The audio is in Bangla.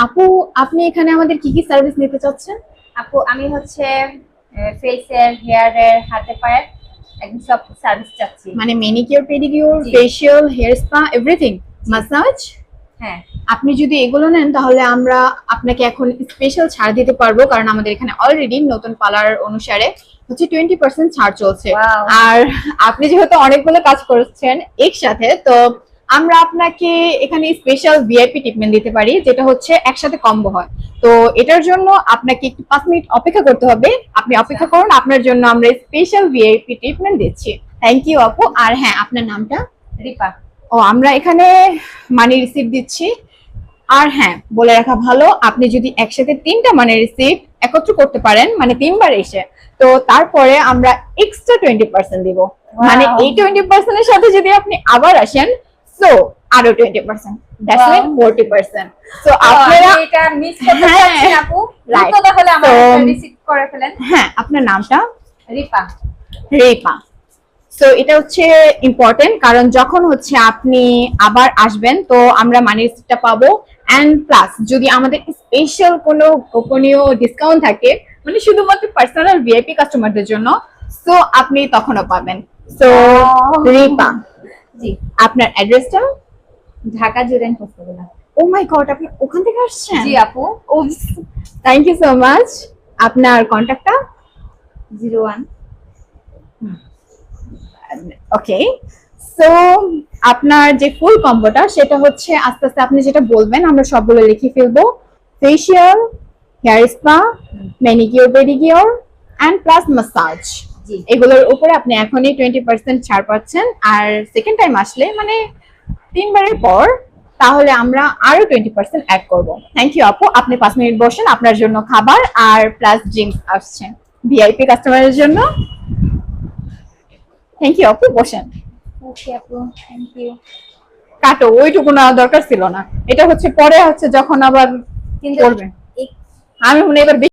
আপু, আপনি এখানে আমাদের কি কি সার্ভিস নিতে চাচ্ছেন? আপু আমি হচ্ছে ফেসের, হেয়ারের, হাতে পায়ের একদম সব সার্ভিস চাচ্ছি। মানে ম্যানিকিউর, পেডিকিউর, জি। Facial, hair spa, everything, massage. হ্যাঁ। আপনি যদি এগুলো নেন তাহলে আমরা আপনাকে এখন স্পেশাল ছাড় দিতে পারবো, কারণ আমাদের এখানে অলরেডি নতুন পার্লার অনুসারে হচ্ছে 20% ছাড় চলছে। Wow. আর আপনি যেহেতু অনেকগুলো কাজ করছেন একসাথে, তো আমরা আপনাকে এখানে স্পেশাল ভিআইপি ট্রিটমেন্ট দিতে পারি, যেটা হচ্ছে একসাথে কম্বো হয়। তো এটার জন্য আপনাকে একটু 5 মিনিট অপেক্ষা করতে হবে। আপনি অপেক্ষা করুন, আপনার জন্য আমরা স্পেশাল ভিআইপি ট্রিটমেন্ট দিচ্ছি। থ্যাংক ইউ আপু। আর হ্যাঁ, আপনার নামটা? রিপা। ও, আমরা এখানে মানি রিসিপ্ট দিচ্ছি। আর হ্যাঁ, বলে রাখা ভালো, আপনি যদি একসাথে 3টা মানি রিসিপ্ট একত্র করতে পারেন, মানে 3বার এসে, তো তারপরে আমরা এক্সট্রা 20% দিব। মানে এই 20% এর সাথে যদি আপনি আবার আসেন, সো আরো 20%, দ্যাটস মিন 40%। সো আপনারা এটা মিস করতে হ্যাঁ, চাচ্ছেন আপু। right. দ্রুত তাহলে আমার So, রিসিভ করে ফেলেন। হ্যাঁ, আপনার নামটা? রিপা। রেপা। সো এটা হচ্ছে ইম্পর্টেন্ট, কারণ যখন হচ্ছে আপনি আবার আসবেন তো আমরা মানি রিসিপ্টটা পাবো। এন্ড প্লাস যদি আমাদের স্পেশাল কোনো গোপনীয় ডিসকাউন্ট থাকে, মানে শুধুমাত্র পার্সোনাল ভিআইপি কাস্টমারদের জন্য, সো আপনি তখনও পাবেন। সো রেপা, জি। আপনার অ্যাড্রেসটা? ঢাকা জুড়েন হোস্টেল। ও মাই গড, আপনি ওখান থেকে আসছেন? জি আপু। ও, থ্যাংক ইউ সো মাচ। আপনার কন্ট্যাক্টটা? 01। ওকে। সো আপনার যে ফুল কম্বোটা সেটা হচ্ছে আস্তে আস্তে আপনি যেটা বলবেন আমরা সবগুলো লিখে ফেলবো। Facial, hair spa, manicure, pedicure and plus massage. জি। এগুলোর উপরে আপনি এখনই 20% ছাড় পাচ্ছেন। আর সেকেন্ড টাইম আসলে, মানে 3বারের পর, তাহলে আমরা আরো 20% অ্যাড করব। থ্যাংক ইউ আপু। আপনি 5 মিনিট বসেন, আপনার জন্য খাবার আর প্লাস ড্রিঙ্কস আসছে ভিআইপি কাস্টমারের জন্য। থ্যাংক ইউ আপু, বসেন। ওকে আপু, থ্যাংক ইউ। কাটো, ওইটুকু না দরকার ছিল না। এটা হচ্ছে পরে হচ্ছে যখন আবার কিন্তু করবেন। আমি মনে হয় এবার